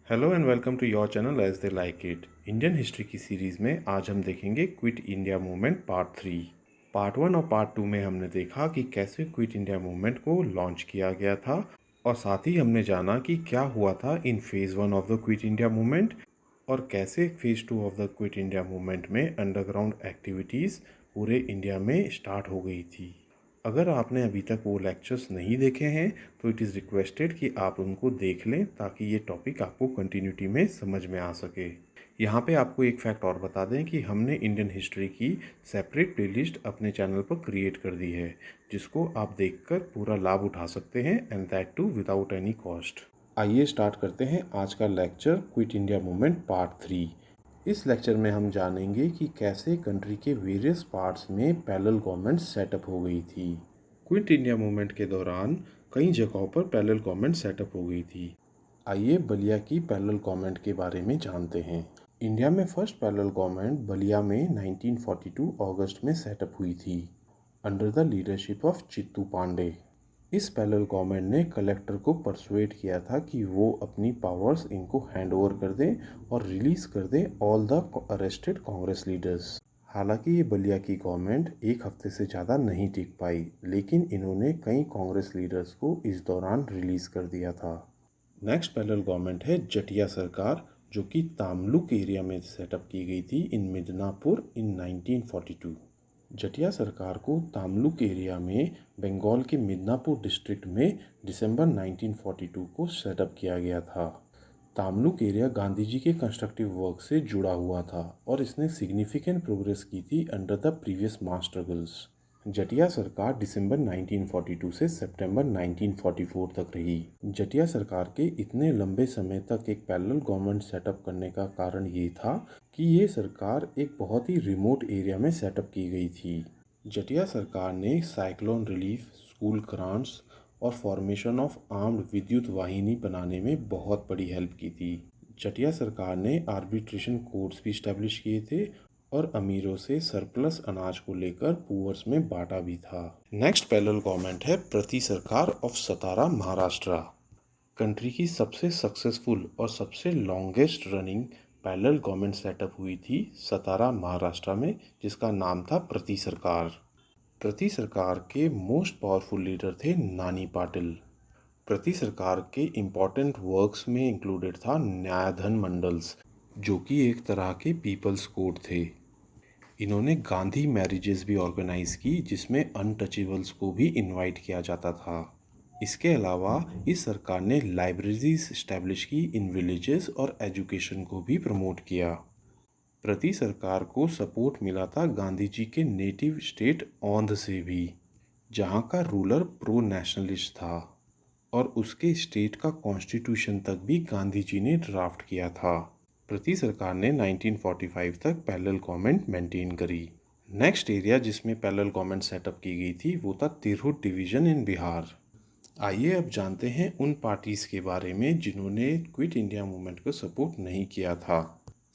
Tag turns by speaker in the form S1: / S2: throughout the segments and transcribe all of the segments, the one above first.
S1: Hello and welcome to your channel as they like it. Indian history की series में आज हम देखेंगे quit India movement part 3। Part 1 और पार्ट 2 में हमने देखा कि कैसे क्विट इंडिया मूवमेंट को लॉन्च किया गया था और साथ ही हमने जाना कि क्या हुआ था इन phase 1 of the Quit India movement और कैसे phase 2 of the Quit India movement में अंडरग्राउंड एक्टिविटीज़ पूरे इंडिया में स्टार्ट हो गई थी। अगर आपने अभी तक वो लेक्चर्स नहीं देखे हैं तो इट इज़ रिक्वेस्टेड कि आप उनको देख लें ताकि ये टॉपिक आपको कंटिन्यूटी में समझ में आ सके। यहाँ पे आपको एक फैक्ट और बता दें कि हमने इंडियन हिस्ट्री की सेपरेट प्लेलिस्ट अपने चैनल पर क्रिएट कर दी है, जिसको आप देखकर पूरा लाभ उठा सकते हैं and that too without any cost. आइए स्टार्ट करते हैं आज का lecture quit India movement part 3। इस लेक्चर में हम जानेंगे कि कैसे कंट्री के वेरियस पार्ट्स में पैरेलल गवर्नमेंट सेटअप हो गई थी। क्विट इंडिया मूवमेंट के दौरान कई जगहों पर पैरेलल गवर्नमेंट सेटअप हो गई थी। आइए बलिया की पैरेलल गवर्नमेंट के बारे में जानते हैं। इंडिया में फर्स्ट पैरेलल गवर्नमेंट बलिया में 1942 अगस्त में सेटअप हुई थी under the leadership of Chittu Pandey. इस पैरेलल गवर्नमेंट ने कलेक्टर को परसुएट किया था कि वो अपनी पावर्स इनको हैंड ओवर कर दें और रिलीज कर दें all the arrested Congress leaders. हालांकि ये बलिया की गवर्नमेंट एक हफ्ते से ज़्यादा नहीं टिक पाई, लेकिन इन्होंने कई कांग्रेस लीडर्स को इस दौरान रिलीज कर दिया था। नेक्स्ट पैरेलल गवर्नमेंट है जटिया सरकार, जो कि तामलुक एरिया में सेटअप की गई थी इन मिदनापुर इन 1942। जटिया सरकार को तामलुक एरिया में बंगाल के मिदनापुर डिस्ट्रिक्ट में दिसंबर 1942 को सेटअप किया गया था। तामलुक एरिया गांधी जी के कंस्ट्रक्टिव वर्क से जुड़ा हुआ था और इसने सिग्निफिकेंट प्रोग्रेस की थी under the previous mass struggles. Jatiya Sarkar दिसंबर 1942 से सितंबर 1944 तक रही। जटिया सरकार के इतने लंबे समय तक एक पैरेलल गवर्नमेंट सेटअप करने का कारण ये था कि ये सरकार एक बहुत ही रिमोट एरिया में सेटअप की गई थी। जटिया सरकार ने साइक्लोन रिलीफ, स्कूल ग्रांट्स और फॉर्मेशन ऑफ आर्म्ड विद्युत वाहिनी बनाने में बहुत बड़ी हेल्प की थी। जटिया सरकार ने आर्बिट्रेशन कोर्ट्स भी इस्टेब्लिश किए थे और अमीरों से सरप्लस अनाज को लेकर पुअर्स में बांटा भी था। नेक्स्ट पैरेलल गवर्नमेंट है प्रति सरकार ऑफ सतारा महाराष्ट्र। कंट्री की सबसे सक्सेसफुल और सबसे longest running parallel government setup हुई थी सतारा महाराष्ट्र में, जिसका नाम था प्रति सरकार। प्रति सरकार के मोस्ट पावरफुल लीडर थे नानी पाटिल। प्रति सरकार के इम्पॉर्टेंट वर्क्स में इंक्लूडेड था न्यायधन मंडल्स, जो कि एक तरह के पीपल्स कोर्ट थे। इन्होंने गांधी मैरिजेस भी ऑर्गेनाइज की, जिसमें अनटचेबल्स को भी इनवाइट किया जाता था। इसके अलावा इस सरकार ने लाइब्रेरीज इस्टेब्लिश की इन विलेजेस और एजुकेशन को भी प्रमोट किया। प्रति सरकार को सपोर्ट मिला था गांधी जी के नेटिव स्टेट औंध से भी, जहां का रूलर प्रो नेशनलिस्ट था और उसके स्टेट का कॉन्स्टिट्यूशन तक भी गांधी जी ने ड्राफ्ट किया था। प्रति सरकार ने 1945 तक पैरेलल गवर्नमेंट मेंटेन करी। नेक्स्ट एरिया जिसमें पैरेलल गवर्नमेंट सेटअप की गई थी वो था तिरहुत डिवीज़न इन बिहार। आइए अब जानते हैं उन पार्टीज़ के बारे में जिन्होंने क्विट इंडिया मूवमेंट को सपोर्ट नहीं किया था।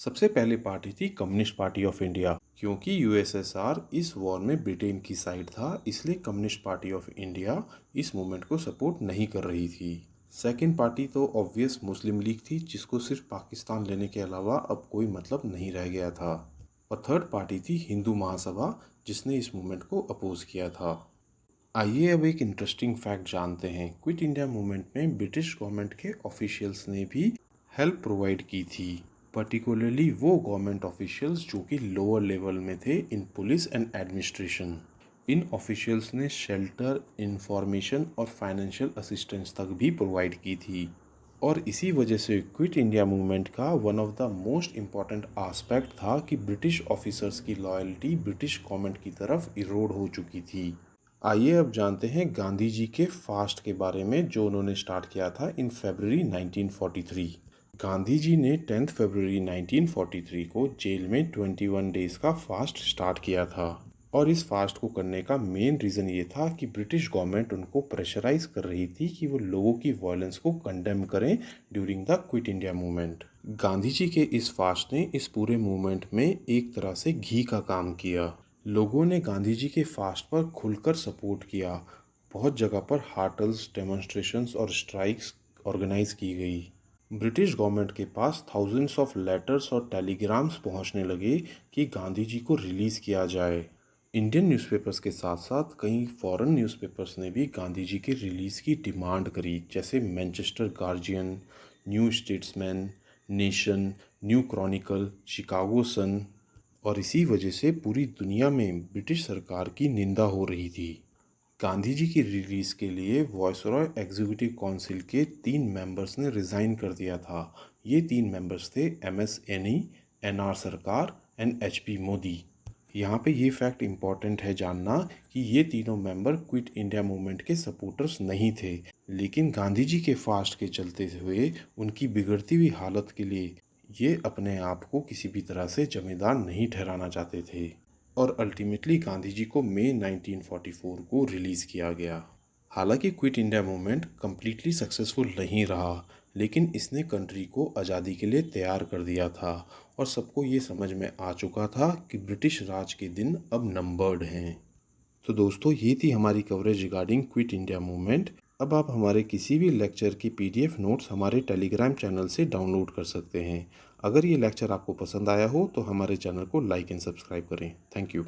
S1: सबसे पहले पार्टी थी कम्युनिस्ट पार्टी ऑफ इंडिया। क्योंकि यूएसएसआर इस वॉर में ब्रिटेन की साइड था, इसलिए कम्युनिस्ट पार्टी ऑफ इंडिया इस मूवमेंट को सपोर्ट नहीं कर रही थी। सेकेंड पार्टी तो ऑब्वियस मुस्लिम लीग थी, जिसको सिर्फ पाकिस्तान लेने के अलावा अब कोई मतलब नहीं रह गया था। और थर्ड पार्टी थी हिंदू महासभा, जिसने इस मूवमेंट को अपोज किया था। आइए अब एक इंटरेस्टिंग फैक्ट जानते हैं। क्विट इंडिया मूवमेंट में ब्रिटिश गवर्नमेंट के ऑफिशियल्स ने भी हेल्प प्रोवाइड की थी, पर्टिकुलरली वो गवर्नमेंट ऑफिशियल्स जो कि लोअर लेवल में थे इन पुलिस एंड एडमिनिस्ट्रेशन। इन ऑफिशियल्स ने शेल्टर, इंफॉर्मेशन और फाइनेंशियल असिस्टेंस तक भी प्रोवाइड की थी और इसी वजह से क्विट इंडिया मूवमेंट का one of the most important aspect था कि ब्रिटिश ऑफिसर्स की लॉयल्टी ब्रिटिश गवर्नमेंट की तरफ इरोड हो चुकी थी। आइए अब जानते हैं गांधी जी के फास्ट के बारे में, जो उन्होंने स्टार्ट किया था इन फरवरी 1943। गांधी जी ने 10 फरवरी 1943 को जेल में 21 डेज का फास्ट स्टार्ट किया था और इस फास्ट को करने का मेन रीज़न ये था कि ब्रिटिश गवर्नमेंट उनको प्रेशराइज कर रही थी कि वो लोगों की वायलेंस को कंडेम करें during the Quit India movement. Gandhi ji के इस फास्ट ने इस पूरे मूवमेंट में एक तरह से घी का काम किया। लोगों ने गांधी जी के फास्ट पर खुलकर सपोर्ट किया। बहुत जगह पर हार्टल्स, डेमोन्स्ट्रेशंस और स्ट्राइक्स ऑर्गेनाइज की गई। ब्रिटिश गवर्नमेंट के पास थाउजेंड्स ऑफ लेटर्स और टेलीग्राम्स पहुंचने लगे कि गांधी जी को रिलीज़ किया जाए। इंडियन न्यूज़पेपर्स के साथ साथ कई फॉरेन न्यूज़पेपर्स ने भी गांधी जी के रिलीज़ की डिमांड करी, जैसे Manchester Guardian, New Statesman, Nation, New Chronicle, Chicago Sun. और इसी वजह से पूरी दुनिया में ब्रिटिश सरकार की निंदा हो रही थी। गांधी जी की रिलीज़ के लिए वायसरॉय एग्जीक्यूटिव काउंसिल के 3 मेंबर्स ने रिज़ाइन कर दिया था। ये 3 मेंबर्स थे MS एनी, NR सरकार एंड HP मोदी। यहाँ पे ये फैक्ट इम्पॉर्टेंट है जानना कि ये तीनों मेंबर क्विट इंडिया मूवमेंट के सपोर्टर्स नहीं थे, लेकिन गांधी जी के फास्ट के चलते हुए उनकी बिगड़ती हुई हालत के लिए ये अपने आप को किसी भी तरह से जमींदार नहीं ठहराना चाहते थे। और अल्टीमेटली गांधी जी को मई 1944 को रिलीज़ किया गया। हालांकि quit India movement completely successful नहीं रहा, लेकिन इसने कंट्री को आज़ादी के लिए तैयार कर दिया था और सबको ये समझ में आ चुका था कि ब्रिटिश राज के दिन अब नंबर्ड हैं। तो दोस्तों, ये थी हमारी coverage regarding quit India movement. अब आप हमारे किसी भी लेक्चर की PDF नोट्स हमारे टेलीग्राम चैनल से डाउनलोड कर सकते हैं। अगर ये लेक्चर आपको पसंद आया हो तो हमारे चैनल को लाइक एंड सब्सक्राइब करें। Thank you.